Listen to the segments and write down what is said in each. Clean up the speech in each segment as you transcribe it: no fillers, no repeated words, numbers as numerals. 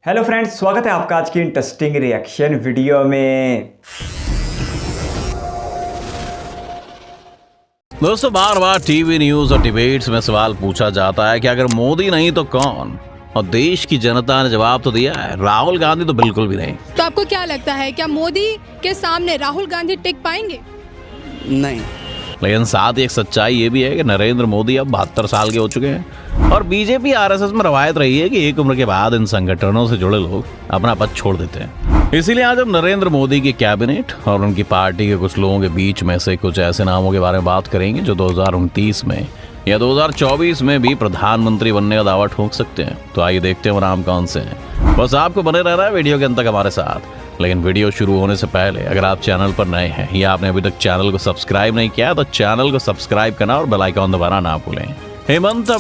Hello friends, स्वागत है आपका आज की इंटरेस्टिंग रिएक्शन वीडियो में। दोस्तों, बार बार टीवी न्यूज और डिबेट्स में सवाल पूछा जाता है कि अगर मोदी नहीं तो कौन, और देश की जनता ने जवाब तो दिया है, राहुल गांधी तो बिल्कुल भी नहीं। तो आपको क्या लगता है, क्या मोदी के सामने राहुल गांधी टिक पाएंगे? नहीं। लेकिन साथ ही एक सच्चाई ये भी है कि नरेंद्र मोदी अब 72 साल के हो चुके हैं और बीजेपी आरएसएस में रवायत रही है कि एक उम्र के बाद इन संगठनों से जुड़े लोग अपना पद छोड़ देते हैं। इसीलिए आज हम नरेंद्र मोदी की कैबिनेट और उनकी पार्टी के कुछ लोगों के बीच में से कुछ ऐसे नामों के बारे में बात करेंगे जो 2029 में या 2024 में भी प्रधानमंत्री बनने का दावा ठोक सकते हैं। तो आइए देखते हैं वो नाम कौन से हैं। बस आपको बने रहना है वीडियो के अंत तक हमारे साथ। लेकिन वीडियो शुरू होने से पहले अगर आप चैनल पर नए हैं या आपने अभी तक चैनल को सब्सक्राइब नहीं किया तो चैनल को सब्सक्राइब करना और बेल आइकन दबाना ना भूलें। हेमंत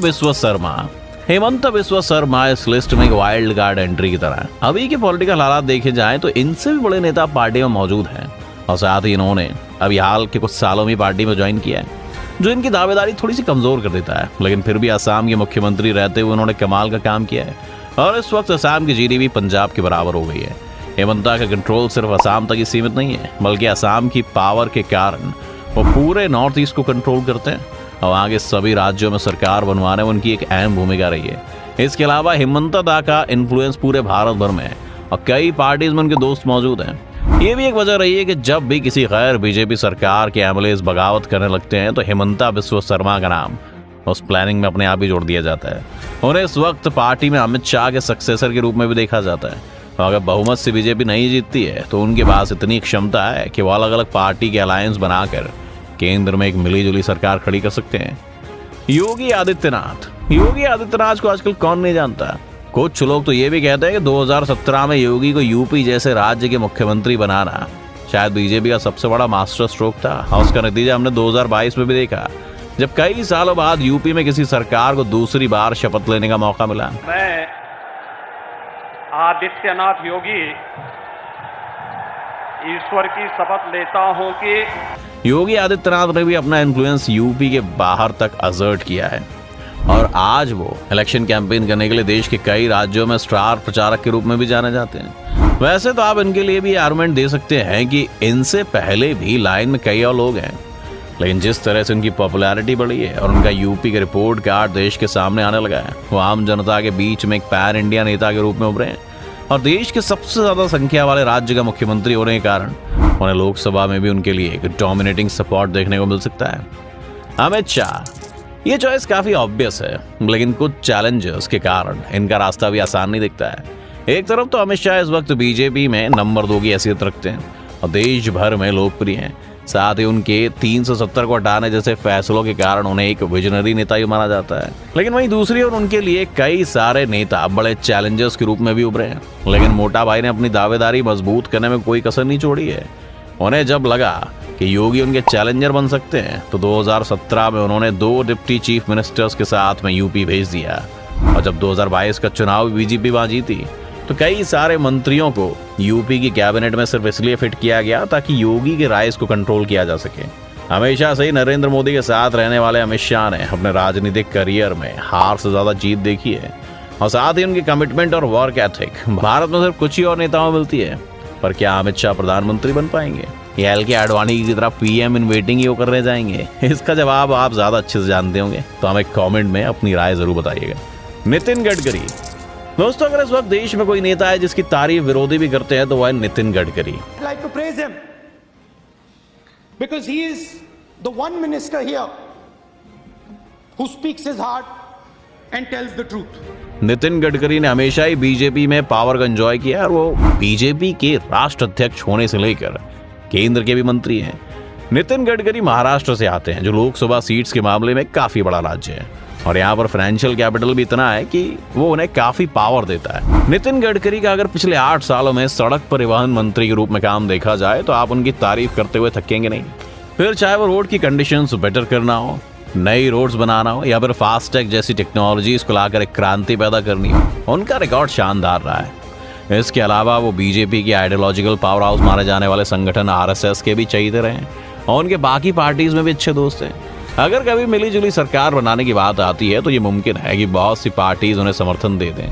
बिस्वा शर्मा इस लिस्ट में एक वाइल्ड कार्ड एंट्री की तरह है। अभी के पॉलिटिकल हालात देखे जाएं तो इनसे भी बड़े नेता पार्टी में मौजूद हैं और साथ ही इन्होंने अभी हाल के कुछ सालों में पार्टी में ज्वाइन किया है, जो इनकी दावेदारी थोड़ी सी कमजोर कर देता है। लेकिन फिर भी असम के मुख्यमंत्री रहते हुए उन्होंने कमाल का काम किया है और इस वक्त असम की जीडीपी पंजाब के बराबर हो गई है। हेमंता का कंट्रोल सिर्फ असम तक ही सीमित नहीं है, बल्कि असम की पावर के कारण वो पूरे नॉर्थ ईस्ट को कंट्रोल करते हैं और आगे सभी राज्यों में सरकार बनवाने में उनकी एक अहम भूमिका रही है। इसके अलावा हेमंता दा का इन्फ्लुएंस पूरे भारत भर में है और कई पार्टीज में उनके दोस्त मौजूद हैं। ये भी एक वजह रही है कि जब भी किसी गैर बीजेपी सरकार के एमएलए बगावत करने लगते हैं तो हेमंता बिस्वा शर्मा का नाम उस प्लानिंग में अपने आप ही जोड़ दिया जाता है। उन्हें इस वक्त पार्टी में अमित शाह के सक्सेसर के रूप में भी देखा जाता है। अगर बहुमत से बीजेपी नहीं जीतती है तो उनके पास इतनी क्षमता है कि वो अलग अलग पार्टी के अलायंस बनाकर केंद्र में एक मिलीजुली सरकार खड़ी कर सकते हैं। योगी आदित्यनाथ को आजकल कौन नहीं जानता। कुछ लोग तो ये भी कहते हैं कि 2017 में योगी को यूपी जैसे राज्य के मुख्यमंत्री बनाना शायद बीजेपी का सबसे बड़ा मास्टर स्ट्रोक था और उसका नतीजा हमने 2022 में भी देखा, जब कई सालों बाद यूपी में किसी सरकार को दूसरी बार शपथ लेने का मौका मिला। मैं आदित्यनाथ योगी ईश्वर की शपथ लेता हूं कि योगी आदित्यनाथ ने भी अपना इन्फ्लुएंस यूपी के बाहर तक असर्ट किया है और आज वो इलेक्शन कैंपेन करने के लिए देश के कई राज्यों में स्टार प्रचारक के रूप में भी जाने जाते हैं। वैसे तो आप इनके लिए भी आर्गुमेंट दे सकते हैं कि इनसे पहले भी लाइन में कई और लोग हैं, लेकिन जिस तरह से उनकी पॉपुलैरिटी बढ़ी है और उनका यूपी के रिपोर्ट कार्ड देश के सामने आने लगा है, वो आम जनता के बीच में एक पैन इंडिया नेता के रूप में उभरे हैं और देश के सबसे ज्यादा संख्या वाले राज्य का मुख्यमंत्री होने के कारण उन्हें लोकसभा में भी उनके लिए एक डोमिनेटिंग सपोर्ट देखने को मिल सकता है। अमित शाह, ये चॉइस काफी ऑब्वियस है, लेकिन कुछ चैलेंजेस के कारण इनका रास्ता भी आसान नहीं दिखता है। एक तरफ तो अमित शाह इस वक्त बीजेपी में नंबर 2 की हैसियत रखते हैं और देश भर में लोकप्रिय हैं। साथ ही उनके 370 को हटाने जैसे फैसलों के कारण उन्हें एक विजनरी नेता ही माना जाता है। लेकिन वहीं दूसरी ओर उनके लिए कई सारे नेता बड़े चैलेंजर्स के रूप में भी उभरे हैं। लेकिन मोटा भाई ने अपनी दावेदारी मजबूत करने में कोई कसर नहीं छोड़ी है। उन्हें जब लगा कि योगी उनके चैलेंजर बन सकते हैं तो 2017 में उन्होंने 2 डिप्टी चीफ मिनिस्टर्स के साथ में यूपी भेज दिया और जब 2022 का चुनाव बीजेपी वहां जीती तो कई सारे मंत्रियों को यूपी की कैबिनेट में सिर्फ इसलिए फिट किया गया ताकि योगी के राइज को कंट्रोल किया जा सके। हमेशा से ही नरेंद्र मोदी के साथ रहने वाले अमित शाह ने अपने राजनीतिक करियर में हार से ज्यादा जीत देखी है और साथ ही उनकी कमिटमेंट और वर्क एथिक भारत में सिर्फ कुछ ही और नेताओं में मिलती है। पर क्या अमित शाह प्रधानमंत्री बन पाएंगे या एल के आडवाणी की तरह पीएम इन वेटिंग ही वो करने जाएंगे? इसका जवाब आप ज्यादा अच्छे से जानते होंगे, तो हमें कमेंट में अपनी राय जरूर बताइएगा। नितिन गडकरी, दोस्तों अगर इस वक्त देश में कोई नेता है जिसकी तारीफ विरोधी भी करते हैं तो वह है Nitin Gadkari. like to praise him because he is the one minister here who speaks his heart and tells the truth. Nitin Gadkari ने हमेशा ही बीजेपी में पावर का एंजॉय किया और वो बीजेपी के राष्ट्र अध्यक्ष होने से लेकर केंद्र के भी मंत्री हैं। नितिन गडकरी महाराष्ट्र से आते हैं जो लोकसभा सीट्स के मामले में काफी बड़ा राज्य है और यहाँ पर फाइनेंशियल कैपिटल भी इतना है कि वो उन्हें काफी पावर देता है। नितिन गडकरी का अगर पिछले 8 सालों में सड़क परिवहन मंत्री के रूप में काम देखा जाए तो आप उनकी तारीफ करते हुए थकेंगे नहीं। फिर चाहे वो रोड की कंडीशंस बेटर करना हो, नई रोड्स बनाना हो या फिर फास्टैग जैसी टेक्नोलॉजीज को लाकर एक क्रांति पैदा करनी हो, उनका रिकॉर्ड शानदार रहा है। इसके अलावा वो बीजेपी के आइडियोलॉजिकल पावर हाउस माने जाने वाले संगठन आरएसएस के भी चहीते रहे और उनके बाकी पार्टीज में भी अच्छे दोस्त हैं। अगर कभी मिलीजुली सरकार बनाने की बात आती है तो ये मुमकिन है कि बहुत सी पार्टीज उन्हें समर्थन दे दें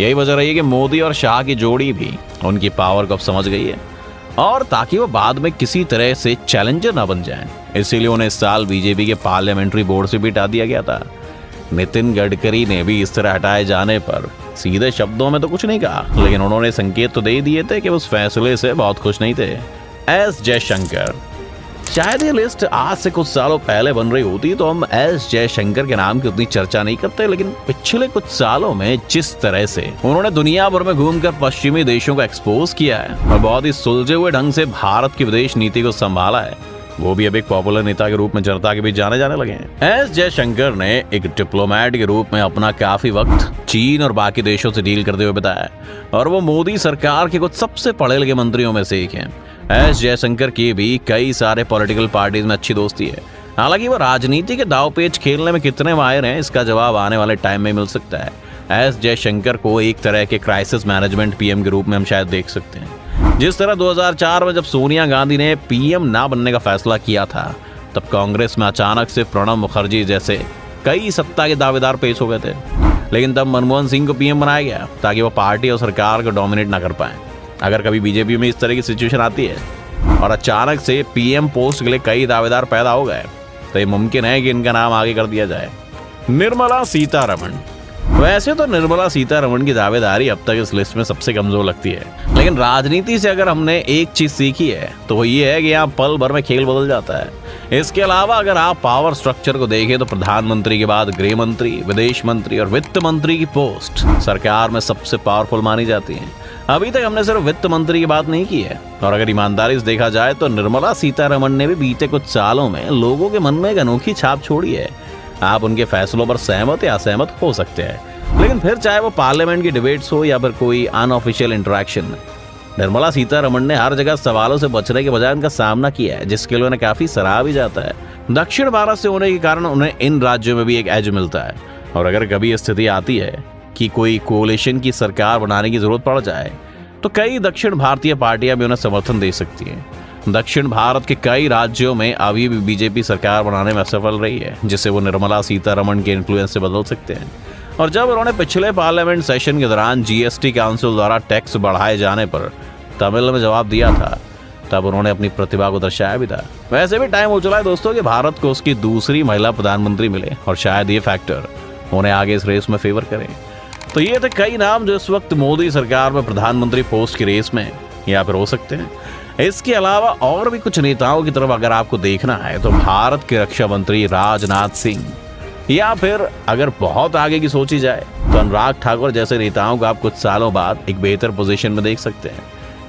यही वजह रही है कि मोदी और शाह की जोड़ी भी उनकी पावर को अब समझ गई है, और ताकि वो बाद में किसी तरह से चैलेंजर ना बन जाएं, इसीलिए उन्हें इस साल बीजेपी के पार्लियामेंट्री बोर्ड से भी हटा दिया गया था। नितिन गडकरी ने भी इस तरह हटाए जाने पर सीधे शब्दों में तो कुछ नहीं कहा, लेकिन उन्होंने संकेत तो दे दिए थे कि उस फैसले से बहुत खुश नहीं थे। एस जयशंकर, शायद ये लिस्ट आज से कुछ सालों पहले बन रही होती तो हम एस जयशंकर के नाम की उतनी चर्चा नहीं करते, लेकिन पिछले कुछ सालों में जिस तरह से उन्होंने दुनिया भर में घूमकर पश्चिमी देशों को एक्सपोज किया है और बहुत ही सुलझे हुए ढंग से भारत की विदेश नीति को संभाला है, वो भी अब एक पॉपुलर नेता के रूप में जनता के बीच जाने लगे हैं। एस जयशंकर ने एक डिप्लोमेट के रूप में अपना काफी वक्त चीन और बाकी देशों से डील करते हुए बताया, और वो मोदी सरकार के कुछ सबसे पढ़े लिखे मंत्रियों में से एक हैं। एस जयशंकर की भी कई सारे पॉलिटिकल पार्टीज में अच्छी दोस्ती है। हालांकि वो राजनीति के दाव पेच खेलने में कितने माहिर हैं, इसका जवाब आने वाले टाइम में मिल सकता है। एस जयशंकर को एक तरह के क्राइसिस मैनेजमेंट पीएम के रूप में हम शायद देख सकते हैं। जिस तरह 2004 में जब सोनिया गांधी ने पीएम ना बनने का फैसला किया था, तब कांग्रेस में अचानक से प्रणब मुखर्जी जैसे कई सत्ता के दावेदार पेश हो गए थे, लेकिन तब मनमोहन सिंह को पीएम बनाया गया ताकि वो पार्टी और सरकार को डोमिनेट ना कर पाए। अगर कभी बीजेपी में इस तरह की सिचुएशन आती है और अचानक से पीएम पोस्ट के लिए कई दावेदार पैदा हो गए, तो ये मुमकिन है कि इनका नाम आगे कर दिया जाए। निर्मला सीतारमण, वैसे तो निर्मला सीतारमण की दावेदारी अब तक इस लिस्ट में सबसे कमजोर लगती है, लेकिन राजनीति से अगर हमने एक चीज सीखी है तो वो ये है कि यहाँ पल भर में खेल बदल जाता है। इसके अलावा अगर आप पावर स्ट्रक्चर को देखें तो प्रधानमंत्री के बाद गृह मंत्री, विदेश मंत्री और वित्त मंत्री की पोस्ट सरकार में सबसे पावरफुल मानी जाती है। अभी तक हमने सिर्फ वित्त मंत्री की बात नहीं की है, और अगर ईमानदारी से देखा जाए तो निर्मला सीतारमण ने भी बीते कुछ सालों में लोगों के मन में एक अनोखी छाप छोड़ी है। आप उनके फैसलों पर सहमत या असहमत हो सकते हैं, लेकिन फिर चाहे वो पार्लियामेंट की डिबेट्स हो या फिर कोई अनऑफिशियल इंटरेक्शन, निर्मला सीतारमण ने हर जगह सवालों से बचने के बजाय उनका सामना किया है, जिसके लिए उन्हें काफी सराहा भी जाता है। दक्षिण भारत से होने के कारण उन्हें इन राज्यों में भी एक एज मिलता है, और अगर कभी स्थिति आती है कि कोई कोalition की सरकार बनाने की जरूरत पड़ जाए तो कई दक्षिण भारतीय पार्टियां भी उन्हें समर्थन दे सकती हैं। दक्षिण भारत के कई राज्यों में अभी भी बीजेपी सरकार बनाने में असफल रही है, जिसे वो निर्मला सीतारमण के इन्फ्लुएंस से बदल सकते हैं। और जब उन्होंने पिछले पार्लियामेंट सेशन के दौरान जीएसटी काउंसिल द्वारा टैक्स बढ़ाए जाने पर तमिल में जवाब दिया था, तब उन्होंने अपनी प्रतिभा को दर्शाया भी था। वैसे भी टाइम हो चला है दोस्तों कि भारत को उसकी दूसरी महिला प्रधानमंत्री मिले, और शायद ये फैक्टर उन्हें आगे इस रेस में फेवर करें। तो ये थे कई नाम जो इस वक्त मोदी सरकार में प्रधानमंत्री पोस्ट की रेस में या फिर हो सकते हैं। इसके अलावा और भी कुछ नेताओं की तरफ अगर आपको देखना है तो भारत के रक्षा मंत्री राजनाथ सिंह, या फिर अगर बहुत आगे की सोची जाए तो अनुराग ठाकुर जैसे नेताओं को आप कुछ सालों बाद एक बेहतर पोजीशन में देख सकते हैं।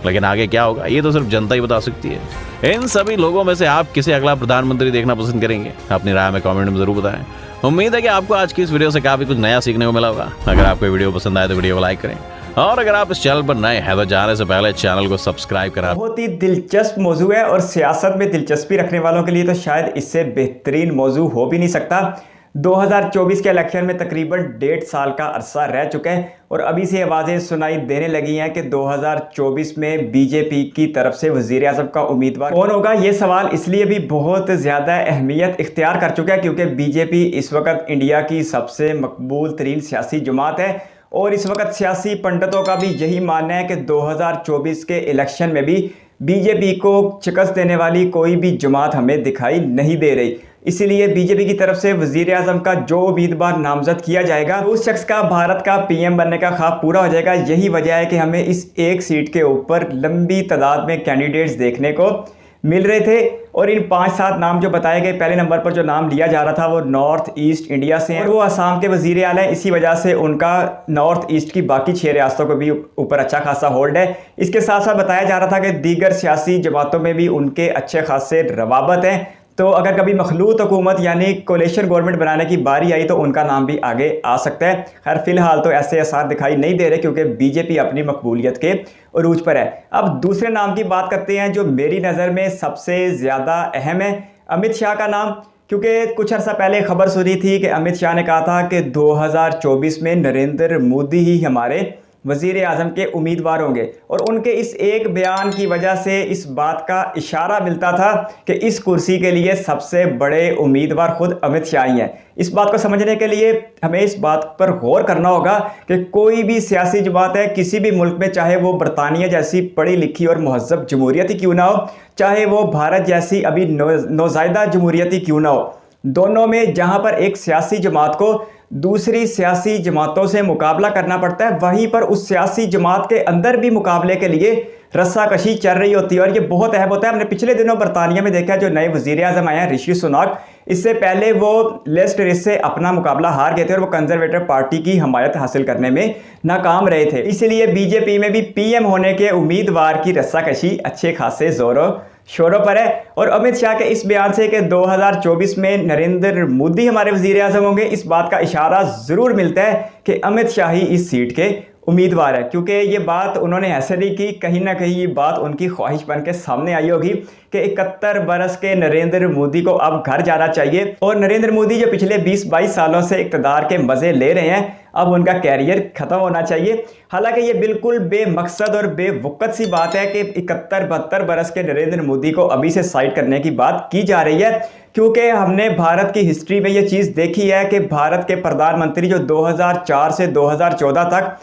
लेकिन आगे क्या होगा ये तो सिर्फ जनता ही बता सकती है। इन सभी लोगों में से आप किसे अगला प्रधानमंत्री देखना पसंद करेंगे? अपनी राय में कमेंट में जरूर बताएं। उम्मीद है कि आपको आज की इस वीडियो से काफी कुछ नया सीखने को मिला होगा। अगर आपको वीडियो पसंद आए तो वीडियो को लाइक करें, और अगर आप इस चैनल पर नए हैं तो जाने से पहले चैनल को सब्सक्राइब करें। बहुत ही दिलचस्प मौजू है, और सियासत में दिलचस्पी रखने वालों के लिए तो शायद इससे बेहतरीन मौजू हो भी नहीं सकता। 2024 के इलेक्शन में तकरीबन 1.5 साल का अरसा रह चुका है, और अभी से आवाज़ें सुनाई देने लगी हैं कि 2024 में बीजेपी की तरफ से वज़ीर आज़म का उम्मीदवार कौन होगा। ये सवाल इसलिए भी बहुत ज़्यादा अहमियत इख्तियार कर चुका है क्योंकि बीजेपी इस वक्त इंडिया की सबसे मकबूल तरीन सियासी जमात है, और इस वक्त सियासी पंडितों का भी यही मानना है कि 2024 के इलेक्शन में भी बीजेपी को शिकस्त देने वाली कोई भी जमात हमें दिखाई नहीं दे रही। इसीलिए बीजेपी की तरफ से वज़ीर आज़म का जो उम्मीदवार नामजद किया जाएगा उस शख्स का भारत का पीएम बनने का ख्वाब पूरा हो जाएगा। यही वजह है कि हमें इस एक सीट के ऊपर लंबी तादाद में कैंडिडेट्स देखने को मिल रहे थे, और इन 5-7 नाम जो बताए गए, पहले नंबर पर जो नाम लिया जा रहा था वो नॉर्थ ईस्ट इंडिया से हैं, और वो असम के वज़ीर आला हैं। इसी वजह से उनका नॉर्थ ईस्ट की बाकी 6 रियासतों को भी ऊपर अच्छा खासा होल्ड है। इसके साथ साथ बताया जा रहा था कि दीगर सियासी जमातों में भी उनके अच्छे खासे रवाबत हैं, तो अगर कभी मखलूत हुकूमत यानी कोलिशन गवर्नमेंट बनाने की बारी आई तो उनका नाम भी आगे आ सकता है। खैर फिलहाल तो ऐसे आसार दिखाई नहीं दे रहे क्योंकि बीजेपी अपनी मकबूलियत के उरूज पर है। अब दूसरे नाम की बात करते हैं जो मेरी नज़र में सबसे ज़्यादा अहम है, अमित शाह का नाम। क्योंकि कुछ अर्सा पहले खबर सुनी थी कि अमित शाह ने कहा था कि 2024 में नरेंद्र मोदी ही हमारे वजीर आज़म के उम्मीदवार होंगे। और उनके इस एक बयान की वजह से इस बात का इशारा मिलता था कि इस कुर्सी के लिए सबसे बड़े उम्मीदवार खुद अमित शाह ही हैं। इस बात को समझने के लिए हमें इस बात पर गौर करना होगा कि कोई भी सियासी जमात है किसी भी मुल्क में, चाहे वो बरतानिया जैसी पढ़ी लिखी और महज़ब जमहूरियत ही क्यों ना हो, चाहे वो भारत जैसी अभी नौज़ायदा जमहूरियत ही क्यों ना हो, दोनों में जहां पर एक सियासी जमात को दूसरी सियासी जमातों से मुकाबला करना पड़ता है, वहीं पर उस सियासी जमात के अंदर भी मुकाबले के लिए रस्साकशी चल रही होती है। और ये बहुत अहम होता है। हमने पिछले दिनों बरतानिया में देखा, जो नए वजीर आज़म आए हैं ऋषि सुनाक, इससे पहले वो लिस्ट रेस से अपना मुकाबला हार गए थे और वो कंजर्वेटिव पार्टी की हमायत हासिल करने में नाकाम रहे थे। इसलिए बीजेपी में भी पीएम होने के उम्मीदवार की रस्साकशी अच्छे खासे जोरों शोरों पर है। और अमित शाह के इस बयान से कि 2024 में नरेंद्र मोदी हमारे वजीर आज़म होंगे, इस बात का इशारा ज़रूर मिलता है कि अमित शाह ही इस सीट के उम्मीदवार है। क्योंकि ये बात उन्होंने ऐसे नहीं की, कहीं ना कहीं ये बात उनकी ख्वाहिश बन के सामने आई होगी कि 71 बरस के नरेंद्र मोदी को अब घर जाना चाहिए। और नरेंद्र मोदी जो पिछले 20-22 सालों से इक़्तिदार के मज़े ले रहे हैं, अब उनका कैरियर ख़त्म होना चाहिए। हालांकि ये बिल्कुल बेमकसद और बेवक़्त सी बात है कि 71-72 बरस के नरेंद्र मोदी को अभी से साइड करने की बात की जा रही है, क्योंकि हमने भारत की हिस्ट्री में ये चीज़ देखी है कि भारत के प्रधानमंत्री जो 2004 से 2014 तक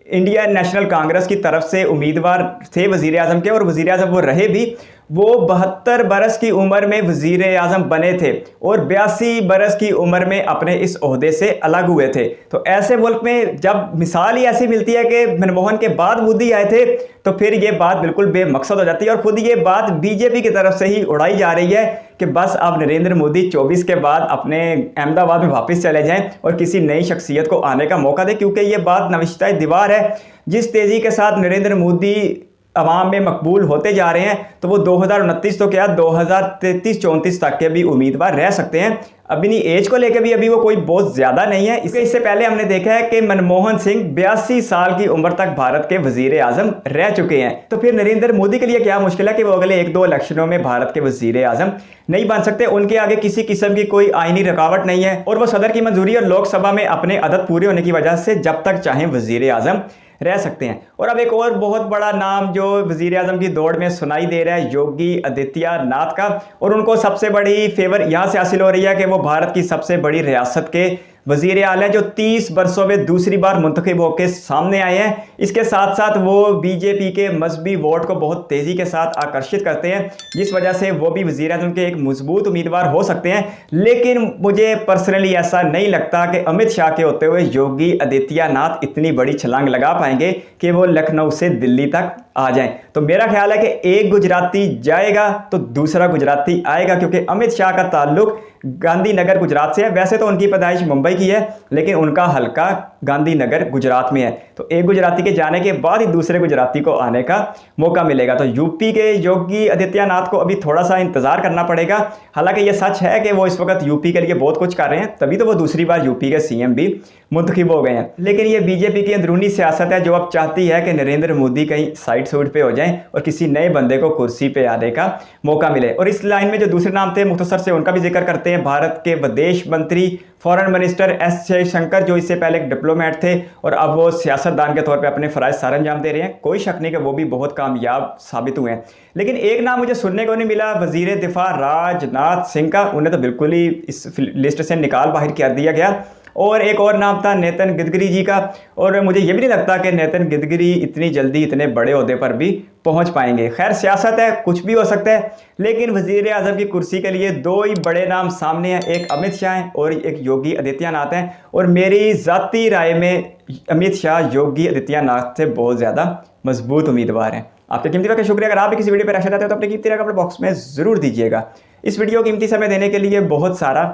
इंडियन नेशनल कांग्रेस की तरफ से उम्मीदवार थे वजीर आज़म के, और वजीर आज़म वो रहे भी, वो 72 बरस की उम्र में वजीर आज़म बने थे और 82 बरस की उम्र में अपने इस ओहदे से अलग हुए थे। तो ऐसे मुल्क में जब मिसाल ही ऐसी मिलती है कि मनमोहन के बाद मोदी आए थे, तो फिर ये बात बिल्कुल बेमकसद हो जाती है। और खुद ये बात बीजेपी की तरफ से ही उड़ाई जा रही है कि बस अब नरेंद्र मोदी 24 के बाद अपने अहमदाबाद में वापस चले जाएं और किसी नई शख्सियत को आने का मौका दें, क्योंकि ये बात नविश्ता दीवार है। जिस तेज़ी के साथ नरेंद्र मोदी अवाम में मकबूल होते जा रहे हैं, तो वो 2029 तो क्या 2033-34 तक के भी उम्मीदवार रह सकते हैं। अपनी एज को लेकर भी अभी वो कोई बहुत ज़्यादा नहीं है। इससे पहले हमने देखा है कि मनमोहन सिंह 82 साल की उम्र तक भारत के वजीर आज़म रह चुके हैं। तो फिर नरेंद्र मोदी के लिए क्या मुश्किल है कि वो अगले 1-2 इलेक्शनों में भारत के वजीर आज़म नहीं बन सकते। उनके आगे किसी किस्म की कोई आईनी रुकावट नहीं है और वो सदर की मंजूरी और लोकसभा में अपने अदद पूरे होने की वजह से जब तक चाहें वजीर आज़म रह सकते हैं। और अब एक और बहुत बड़ा नाम जो वजीर आज़म की दौड़ में सुनाई दे रहा है, योगी आदित्यनाथ का। और उनको सबसे बड़ी फेवर यहाँ से हासिल हो रही है कि वो भारत की सबसे बड़ी रियासत के वजीर आला है, जो 30 वर्षों में दूसरी बार मुंतखब होकर सामने आए हैं। इसके साथ साथ वो बीजेपी के मजहबी वोट को बहुत तेज़ी के साथ आकर्षित करते हैं, जिस वजह से वो भी वजीर आज़म के एक मजबूत उम्मीदवार हो सकते हैं। लेकिन मुझे पर्सनली ऐसा नहीं लगता कि अमित शाह के होते हुए योगी आदित्यनाथ इतनी बड़ी छलांग लगा पाएंगे कि वो लखनऊ से दिल्ली तक आ जाएं। तो मेरा ख्याल है कि एक गुजराती जाएगा तो दूसरा गुजराती आएगा, क्योंकि अमित शाह का ताल्लुक गांधीनगर गुजरात से है। वैसे तो उनकी पैदाइश मुंबई की है, लेकिन उनका हल्का गांधीनगर गुजरात में है। तो एक गुजराती के जाने के बाद ही दूसरे गुजराती को आने का मौका मिलेगा। तो यूपी के योगी आदित्यनाथ को अभी थोड़ा सा इंतजार करना पड़ेगा। हालांकि ये सच है कि वो इस वक्त यूपी के लिए बहुत कुछ कर रहे हैं, तभी तो वो दूसरी बार यूपी के सीएम भी मुंतखब हो गए हैं। लेकिन ये बीजेपी की अंदरूनी सियासत है, जो अब चाहती है कि नरेंद्र मोदी कहीं साइड सूट पे हो जाएं और किसी नए बंदे को कुर्सी पे आने का मौका मिले। और इस लाइन में जो दूसरे नाम थे, मुख्तसर से उनका भी जिक्र करते हैं। भारत के विदेश मंत्री फॉरेन मिनिस्टर एस जयशंकर, जो इससे पहले एक डिप्लोमेट थे और अब वो सियासतदान के तौर पे अपने फ़राइज़ सरअंजाम दे रहे हैं। कोई शक नहीं कि वो भी बहुत कामयाब साबित हुए हैं। लेकिन एक नाम मुझे सुनने को नहीं मिला, वज़ीर दिफा राजनाथ सिंह का। उन्हें तो बिल्कुल ही इस लिस्ट से निकाल बाहर कर दिया गया। और एक और नाम था नितिन गडकरी जी का, और मुझे ये भी नहीं लगता कि नितिन गडकरी इतनी जल्दी इतने बड़े ओहदे पर भी पहुंच पाएंगे। खैर, सियासत है, कुछ भी हो सकता है। लेकिन वजीर आज़म की कुर्सी के लिए दो ही बड़े नाम सामने हैं, एक अमित शाह हैं और एक योगी आदित्यनाथ हैं। और मेरी ज़ाती राय में अमित शाह योगी आदित्यनाथ से बहुत ज़्यादा मजबूत उम्मीदवार हैं। आपके कीमती वक्त का शुक्रिया। अगर आप भी किसी वीडियो पर राय चाहते हो तो अपने कीमती राय कमेंट बॉक्स में ज़रूर दीजिएगा। इस वीडियो कीमती समय देने के लिए बहुत सारा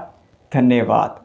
धन्यवाद।